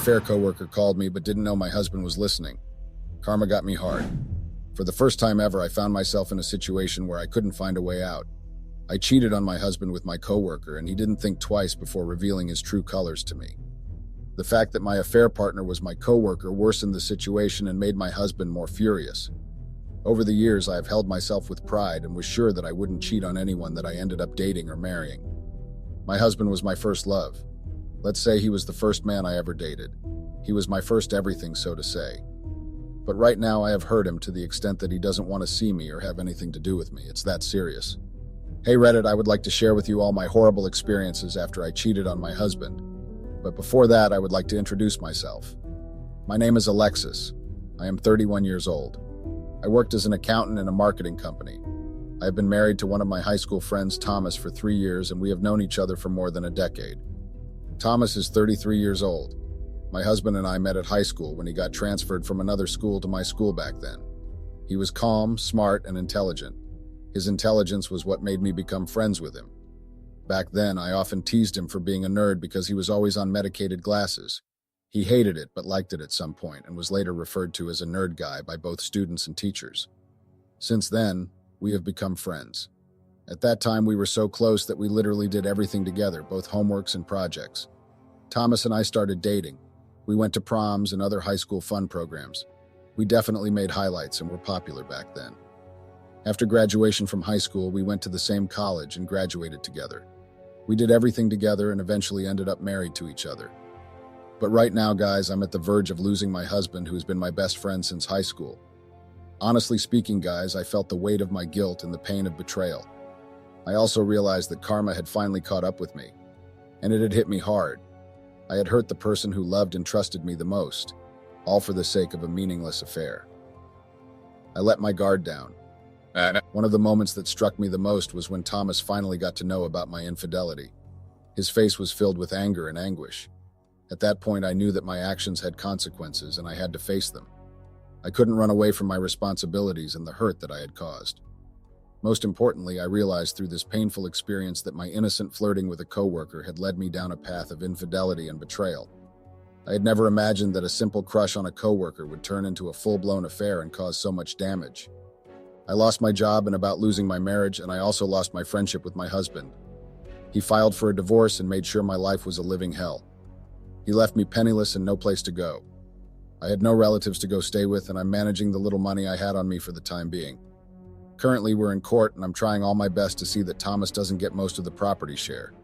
affair coworker called me but didn't know my husband was listening. Karma got me hard. For the first time ever, I found myself in a situation where I couldn't find a way out. I cheated on my husband with my coworker, and he didn't think twice before revealing his true colors to me. The fact that my affair partner was my coworker worsened the situation and made my husband more furious. Over the years, I have held myself with pride and was sure that I wouldn't cheat on anyone that I ended up dating or marrying. My husband was my first love. Let's say he was the first man I ever dated. He was my first everything, so to say. But right now I have hurt him to the extent that he doesn't want to see me or have anything to do with me. It's that serious. Hey Reddit, I would like to share with you all my horrible experiences after I cheated on my husband. But before that, I would like to introduce myself. My name is Alexis. I am 31 years old. I worked as an accountant in a marketing company. I have been married to one of my high school friends, Thomas, for 3 years, and we have known each other for more than a decade. Thomas is 33 years old. My husband and I met at high school when he got transferred from another school to my school back then. He was calm, smart, and intelligent. His intelligence was what made me become friends with him. Back then, I often teased him for being a nerd because he was always on medicated glasses. He hated it but liked it at some point and was later referred to as a nerd guy by both students and teachers. Since then, we have become friends. At that time, we were so close that we literally did everything together, both homeworks and projects. Thomas and I started dating. We went to proms and other high school fun programs. We definitely made highlights and were popular back then. After graduation from high school, we went to the same college and graduated together. We did everything together and eventually ended up married to each other. But right now, guys, I'm at the verge of losing my husband, who has been my best friend since high school. Honestly speaking, guys, I felt the weight of my guilt and the pain of betrayal. I also realized that karma had finally caught up with me, and it had hit me hard. I had hurt the person who loved and trusted me the most, all for the sake of a meaningless affair. I let my guard down. One of the moments that struck me the most was when Thomas finally got to know about my infidelity. His face was filled with anger and anguish. At that point, I knew that my actions had consequences and I had to face them. I couldn't run away from my responsibilities and the hurt that I had caused. Most importantly, I realized through this painful experience that my innocent flirting with a coworker had led me down a path of infidelity and betrayal. I had never imagined that a simple crush on a coworker would turn into a full-blown affair and cause so much damage. I lost my job and about losing my marriage, and I also lost my friendship with my husband. He filed for a divorce and made sure my life was a living hell. He left me penniless and no place to go. I had no relatives to go stay with, and I'm managing the little money I had on me for the time being. Currently, we're in court, and I'm trying all my best to see that Thomas doesn't get most of the property share.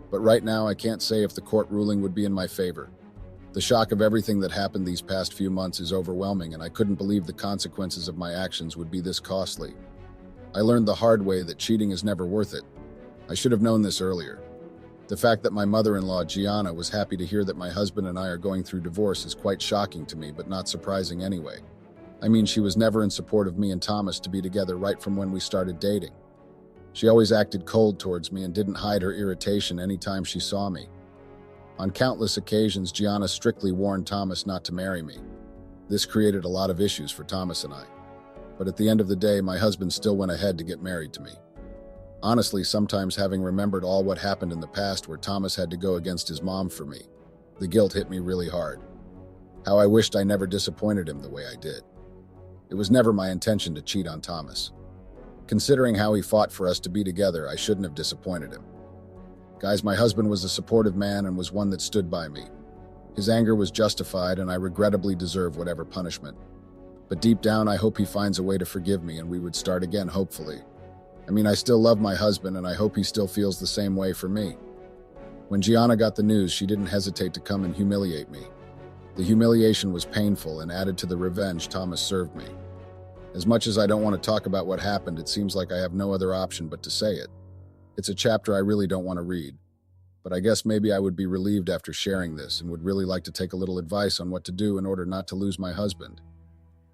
But right now, I can't say if the court ruling would be in my favor. The shock of everything that happened these past few months is overwhelming, and I couldn't believe the consequences of my actions would be this costly. I learned the hard way that cheating is never worth it. I should have known this earlier. The fact that my mother-in-law, Gianna, was happy to hear that my husband and I are going through divorce is quite shocking to me, but not surprising anyway. I mean, she was never in support of me and Thomas to be together right from when we started dating. She always acted cold towards me and didn't hide her irritation anytime she saw me. On countless occasions, Gianna strictly warned Thomas not to marry me. This created a lot of issues for Thomas and I. But at the end of the day, my husband still went ahead to get married to me. Honestly, sometimes having remembered all what happened in the past where Thomas had to go against his mom for me, the guilt hit me really hard. How I wished I never disappointed him the way I did. It was never my intention to cheat on Thomas. Considering how he fought for us to be together, I shouldn't have disappointed him. Guys, my husband was a supportive man and was one that stood by me. His anger was justified, and I regrettably deserve whatever punishment. But deep down, I hope he finds a way to forgive me and we would start again, hopefully. I mean, I still love my husband, and I hope he still feels the same way for me. When Gianna got the news, she didn't hesitate to come and humiliate me. The humiliation was painful and added to the revenge Thomas served me. As much as I don't want to talk about what happened, it seems like I have no other option but to say it. It's a chapter I really don't want to read, but I guess maybe I would be relieved after sharing this and would really like to take a little advice on what to do in order not to lose my husband.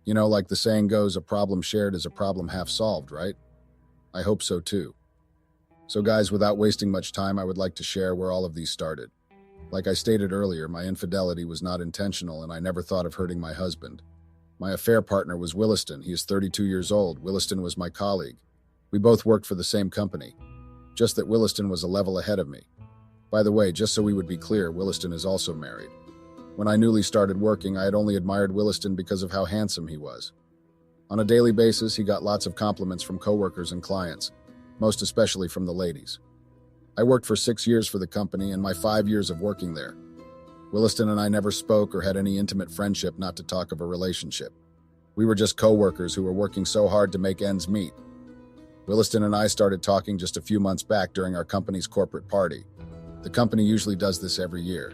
You know, like the saying goes, a problem shared is a problem half solved, right? I hope so too. So guys, without wasting much time, I would like to share where all of these started. Like I stated earlier, my infidelity was not intentional and I never thought of hurting my husband. My affair partner was Williston. He is 32 years old. Williston was my colleague. We both worked for the same company, just that Williston was a level ahead of me. By the way, just so we would be clear, Williston is also married. When I newly started working, I had only admired Williston because of how handsome he was. On a daily basis, he got lots of compliments from coworkers and clients, most especially from the ladies. I worked for 6 years for the company in my 5 years of working there. Williston and I never spoke or had any intimate friendship, not to talk of a relationship. We were just coworkers who were working so hard to make ends meet. Williston and I started talking just a few months back during our company's corporate party. The company usually does this every year.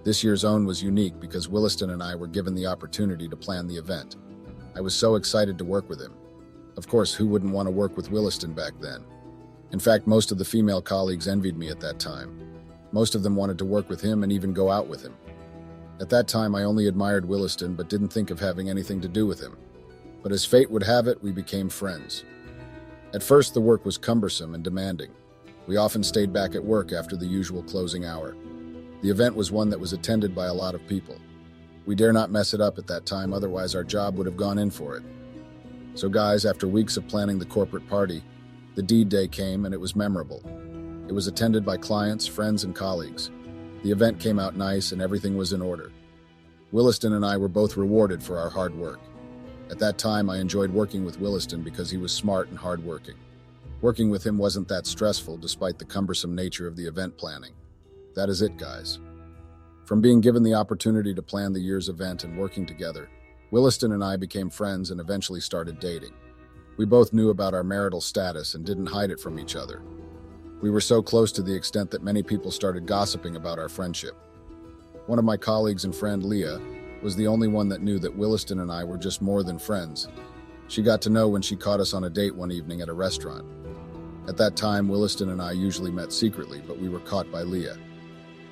This year's own was unique because Williston and I were given the opportunity to plan the event. I was so excited to work with him. Of course, who wouldn't want to work with Williston back then? In fact, most of the female colleagues envied me at that time. Most of them wanted to work with him and even go out with him. At that time, I only admired Williston but didn't think of having anything to do with him. But as fate would have it, we became friends. At first, the work was cumbersome and demanding. We often stayed back at work after the usual closing hour. The event was one that was attended by a lot of people. We dare not mess it up at that time, otherwise our job would have gone in for it. So guys, after weeks of planning the corporate party, the deed day came and it was memorable. It was attended by clients, friends, and colleagues. The event came out nice and everything was in order. Williston and I were both rewarded for our hard work. At that time, I enjoyed working with Williston because he was smart and hardworking. Working with him wasn't that stressful despite the cumbersome nature of the event planning. That is it, guys. From being given the opportunity to plan the year's event and working together, Williston and I became friends and eventually started dating. We both knew about our marital status and didn't hide it from each other. We were so close to the extent that many people started gossiping about our friendship. One of my colleagues and friend, Leah, was the only one that knew that Williston and I were just more than friends. She got to know when she caught us on a date one evening at a restaurant. At that time, Williston and I usually met secretly, but we were caught by Leah.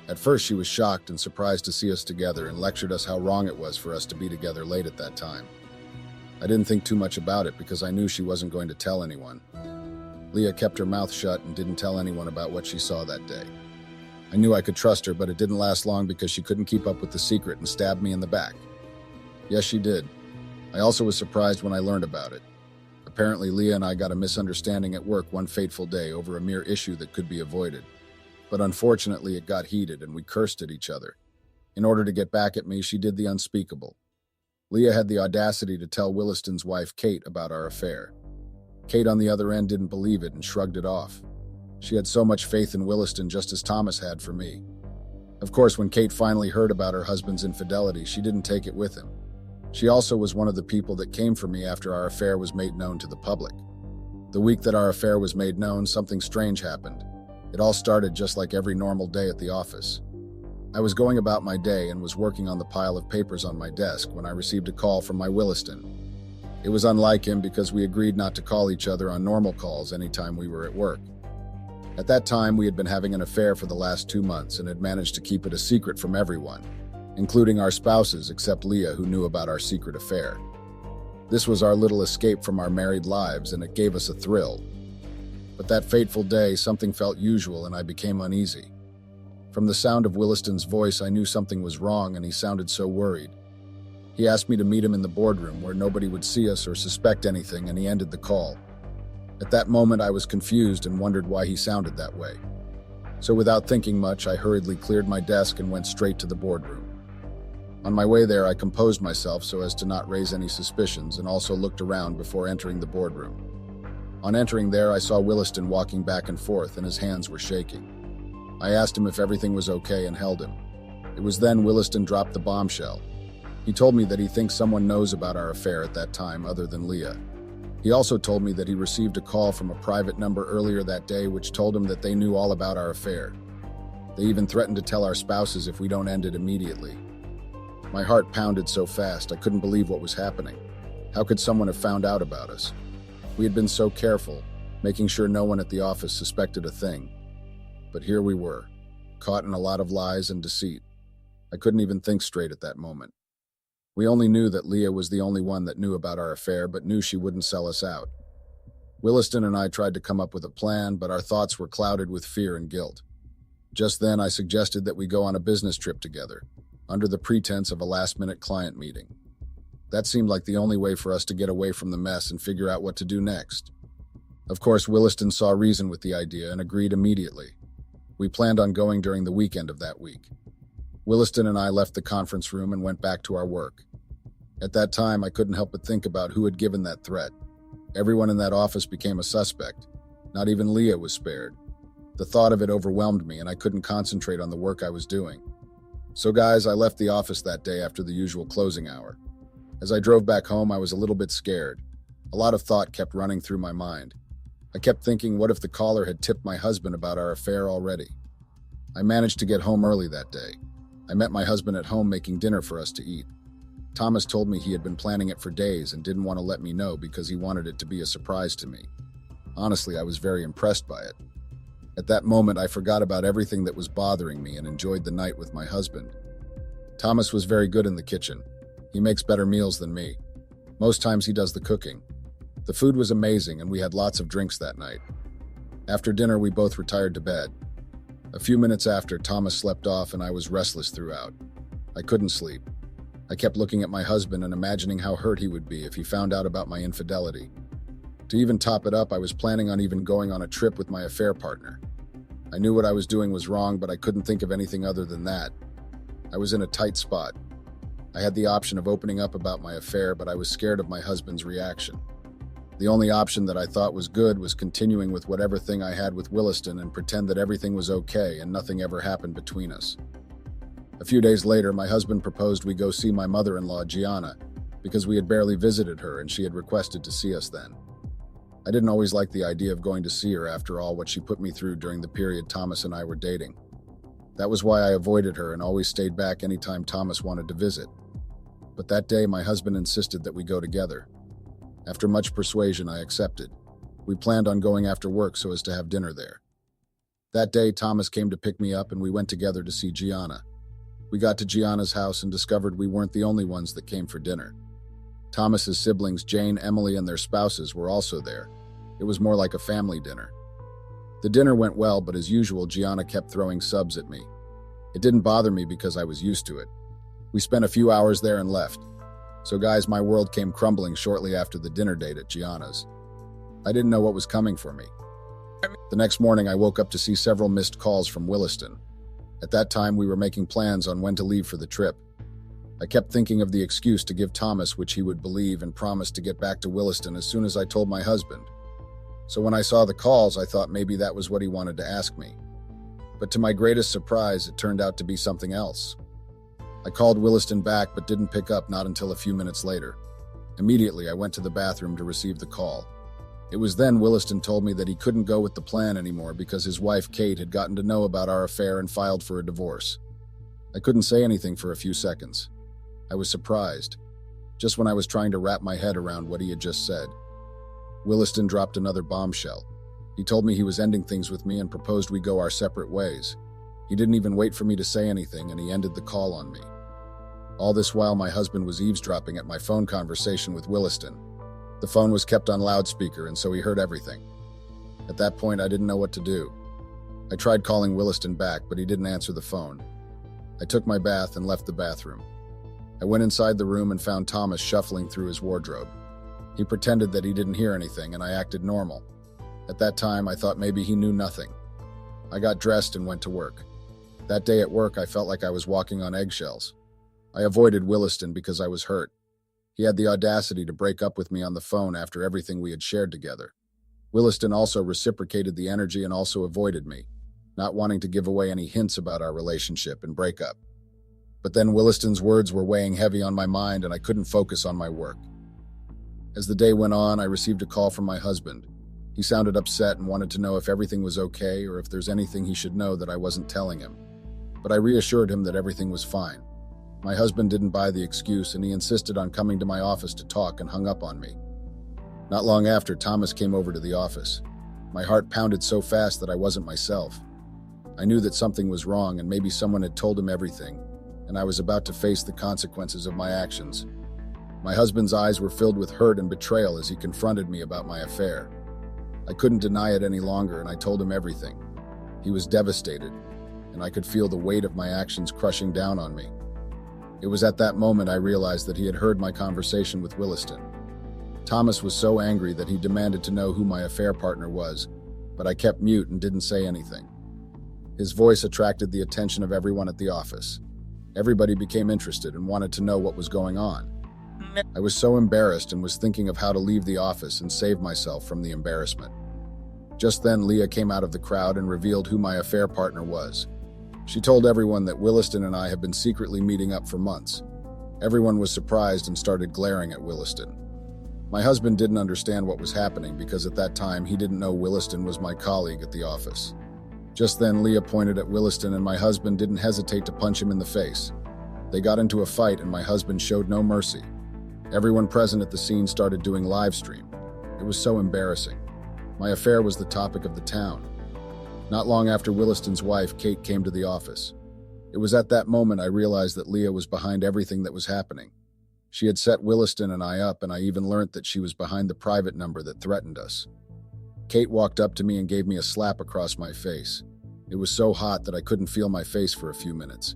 At first, she was shocked and surprised to see us together and lectured us how wrong it was for us to be together late at that time. I didn't think too much about it because I knew she wasn't going to tell anyone. Leah kept her mouth shut and didn't tell anyone about what she saw that day. I knew I could trust her, but it didn't last long because she couldn't keep up with the secret and stabbed me in the back. Yes, she did. I also was surprised when I learned about it. Apparently, Leah and I got a misunderstanding at work one fateful day over a mere issue that could be avoided. But unfortunately, it got heated and we cursed at each other. In order to get back at me, she did the unspeakable. Leah had the audacity to tell Williston's wife, Kate, about our affair. Kate, on the other end, didn't believe it and shrugged it off. She had so much faith in Williston, just as Thomas had for me. Of course, when Kate finally heard about her husband's infidelity, she didn't take it with him. She also was one of the people that came for me after our affair was made known to the public. The week that our affair was made known, something strange happened. It all started just like every normal day at the office. I was going about my day and was working on the pile of papers on my desk when I received a call from my Williston. It was unlike him because we agreed not to call each other on normal calls anytime we were at work. At that time, we had been having an affair for the last 2 months and had managed to keep it a secret from everyone, including our spouses except Leah, who knew about our secret affair. This was our little escape from our married lives, and it gave us a thrill. But that fateful day, something felt usual and I became uneasy. From the sound of Williston's voice, I knew something was wrong and he sounded so worried. He asked me to meet him in the boardroom where nobody would see us or suspect anything, and he ended the call. At that moment, I was confused and wondered why he sounded that way. So without thinking much, I hurriedly cleared my desk and went straight to the boardroom. On my way there, I composed myself so as to not raise any suspicions and also looked around before entering the boardroom. On entering there, I saw Williston walking back and forth and his hands were shaking. I asked him if everything was okay and held him. It was then Williston dropped the bombshell. He told me that he thinks someone knows about our affair at that time other than Leah. He also told me that he received a call from a private number earlier that day which told him that they knew all about our affair. They even threatened to tell our spouses if we don't end it immediately. My heart pounded so fast I couldn't believe what was happening. How could someone have found out about us? We had been so careful, making sure no one at the office suspected a thing. But here we were, caught in a lot of lies and deceit. I couldn't even think straight at that moment. We only knew that Leah was the only one that knew about our affair, but knew she wouldn't sell us out. Williston and I tried to come up with a plan, but our thoughts were clouded with fear and guilt. Just then, I suggested that we go on a business trip together, under the pretense of a last-minute client meeting. That seemed like the only way for us to get away from the mess and figure out what to do next. Of course, Williston saw reason with the idea and agreed immediately. We planned on going during the weekend of that week. Williston and I left the conference room and went back to our work. At that time, I couldn't help but think about who had given that threat. Everyone in that office became a suspect. Not even Leah was spared. The thought of it overwhelmed me, and I couldn't concentrate on the work I was doing. So guys, I left the office that day after the usual closing hour. As I drove back home, I was a little bit scared. A lot of thought kept running through my mind. I kept thinking, what if the caller had tipped my husband about our affair already? I managed to get home early that day. I met my husband at home making dinner for us to eat. Thomas told me he had been planning it for days and didn't want to let me know because he wanted it to be a surprise to me. Honestly, I was very impressed by it. At that moment, I forgot about everything that was bothering me and enjoyed the night with my husband. Thomas was very good in the kitchen. He makes better meals than me. Most times he does the cooking. The food was amazing and we had lots of drinks that night. After dinner, we both retired to bed. A few minutes after, Thomas slept off and I was restless throughout. I couldn't sleep. I kept looking at my husband and imagining how hurt he would be if he found out about my infidelity. To even top it up, I was planning on even going on a trip with my affair partner. I knew what I was doing was wrong, but I couldn't think of anything other than that. I was in a tight spot. I had the option of opening up about my affair, but I was scared of my husband's reaction. The only option that I thought was good was continuing with whatever thing I had with Williston and pretend that everything was okay and nothing ever happened between us. A few days later, my husband proposed we go see my mother-in-law, Gianna, because we had barely visited her and she had requested to see us then. I didn't always like the idea of going to see her after all what she put me through during the period Thomas and I were dating. That was why I avoided her and always stayed back anytime Thomas wanted to visit. But that day, my husband insisted that we go together. After much persuasion, I accepted. We planned on going after work so as to have dinner there. That day, Thomas came to pick me up and we went together to see Gianna. We got to Gianna's house and discovered we weren't the only ones that came for dinner. Thomas's siblings, Jane, Emily, and their spouses were also there. It was more like a family dinner. The dinner went well, but as usual, Gianna kept throwing subs at me. It didn't bother me because I was used to it. We spent a few hours there and left. So guys, my world came crumbling shortly after the dinner date at Gianna's. I didn't know what was coming for me. The next morning, I woke up to see several missed calls from Williston. At that time, we were making plans on when to leave for the trip. I kept thinking of the excuse to give Thomas which he would believe and promised to get back to Williston as soon as I told my husband. So when I saw the calls, I thought maybe that was what he wanted to ask me. But to my greatest surprise, it turned out to be something else. I called Williston back but didn't pick up not until a few minutes later. Immediately, I went to the bathroom to receive the call. It was then Williston told me that he couldn't go with the plan anymore because his wife, Kate, had gotten to know about our affair and filed for a divorce. I couldn't say anything for a few seconds. I was surprised, just when I was trying to wrap my head around what he had just said. Williston dropped another bombshell. He told me he was ending things with me and proposed we go our separate ways. He didn't even wait for me to say anything, and he ended the call on me. All this while, my husband was eavesdropping at my phone conversation with Williston. The phone was kept on loudspeaker, and so he heard everything. At that point, I didn't know what to do. I tried calling Williston back, but he didn't answer the phone. I took my bath and left the bathroom. I went inside the room and found Thomas shuffling through his wardrobe. He pretended that he didn't hear anything, and I acted normal. At that time, I thought maybe he knew nothing. I got dressed and went to work. That day at work, I felt like I was walking on eggshells. I avoided Williston because I was hurt. He had the audacity to break up with me on the phone after everything we had shared together. Williston also reciprocated the energy and also avoided me, not wanting to give away any hints about our relationship and breakup. But then Williston's words were weighing heavy on my mind and I couldn't focus on my work. As the day went on, I received a call from my husband. He sounded upset and wanted to know if everything was okay or if there's anything he should know that I wasn't telling him. But I reassured him that everything was fine. My husband didn't buy the excuse and he insisted on coming to my office to talk and hung up on me. Not long after, Thomas came over to the office. My heart pounded so fast that I wasn't myself. I knew that something was wrong and maybe someone had told him everything, and I was about to face the consequences of my actions. My husband's eyes were filled with hurt and betrayal as he confronted me about my affair. I couldn't deny it any longer and I told him everything. He was devastated, and I could feel the weight of my actions crushing down on me. It was at that moment I realized that he had heard my conversation with Williston. Thomas was so angry that he demanded to know who my affair partner was, but I kept mute and didn't say anything. His voice attracted the attention of everyone at the office. Everybody became interested and wanted to know what was going on. I was so embarrassed and was thinking of how to leave the office and save myself from the embarrassment. Just then, Leah came out of the crowd and revealed who my affair partner was. She told everyone that Williston and I had been secretly meeting up for months. Everyone was surprised and started glaring at Williston. My husband didn't understand what was happening because at that time he didn't know Williston was my colleague at the office. Just then, Leah pointed at Williston and my husband didn't hesitate to punch him in the face. They got into a fight and my husband showed no mercy. Everyone present at the scene started doing live stream. It was so embarrassing. My affair was the topic of the town. Not long after Williston's wife, Kate, came to the office. It was at that moment I realized that Leah was behind everything that was happening. She had set Williston and I up, and I even learnt that she was behind the private number that threatened us. Kate walked up to me and gave me a slap across my face. It was so hot that I couldn't feel my face for a few minutes.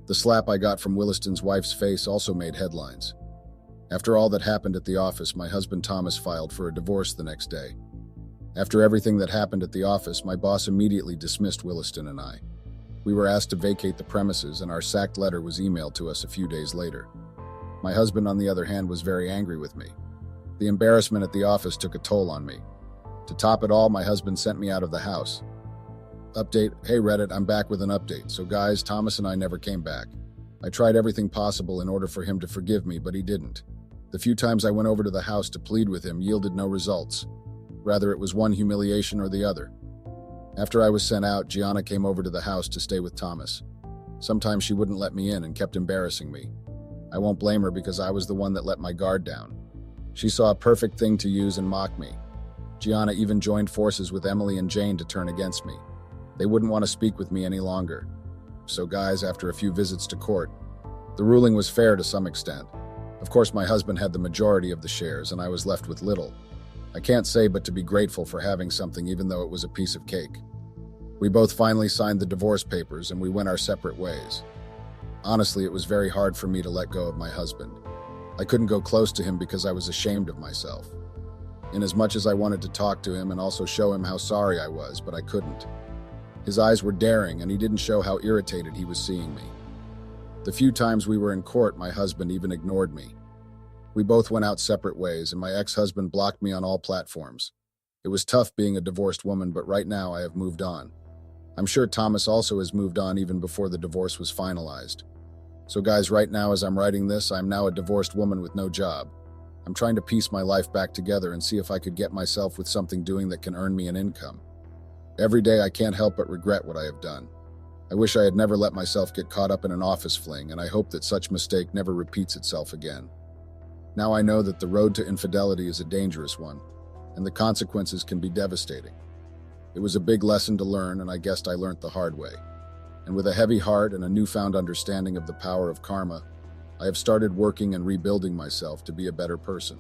The slap I got from Williston's wife's face also made headlines. After all that happened at the office, my husband Thomas filed for a divorce the next day. After everything that happened at the office, my boss immediately dismissed Williston and I. We were asked to vacate the premises, and our sacked letter was emailed to us a few days later. My husband, on the other hand, was very angry with me. The embarrassment at the office took a toll on me. To top it all, my husband sent me out of the house. Update: Hey Reddit, I'm back with an update. So guys, Thomas and I never came back. I tried everything possible in order for him to forgive me, but he didn't. The few times I went over to the house to plead with him yielded no results. Rather, it was one humiliation or the other. After I was sent out, Gianna came over to the house to stay with Thomas. Sometimes she wouldn't let me in and kept embarrassing me. I won't blame her because I was the one that let my guard down. She saw a perfect thing to use and mock me. Gianna even joined forces with Emily and Jane to turn against me. They wouldn't want to speak with me any longer. So guys, after a few visits to court, the ruling was fair to some extent. Of course, my husband had the majority of the shares and I was left with little. I can't say but to be grateful for having something even though it was a piece of cake. We both finally signed the divorce papers and we went our separate ways. Honestly, it was very hard for me to let go of my husband. I couldn't go close to him because I was ashamed of myself. Inasmuch as I wanted to talk to him and also show him how sorry I was, but I couldn't. His eyes were daring and he didn't show how irritated he was seeing me. The few times we were in court, my husband even ignored me. We both went out separate ways and my ex-husband blocked me on all platforms. It was tough being a divorced woman, but right now I have moved on. I'm sure Thomas also has moved on even before the divorce was finalized. So guys, right now as I'm writing this, I'm now a divorced woman with no job. I'm trying to piece my life back together and see if I could get myself with something doing that can earn me an income. Every day I can't help but regret what I have done. I wish I had never let myself get caught up in an office fling, and I hope that such mistake never repeats itself again. Now I know that the road to infidelity is a dangerous one, and the consequences can be devastating. It was a big lesson to learn, and I guessed I learned the hard way. And with a heavy heart and a newfound understanding of the power of karma, I have started working and rebuilding myself to be a better person.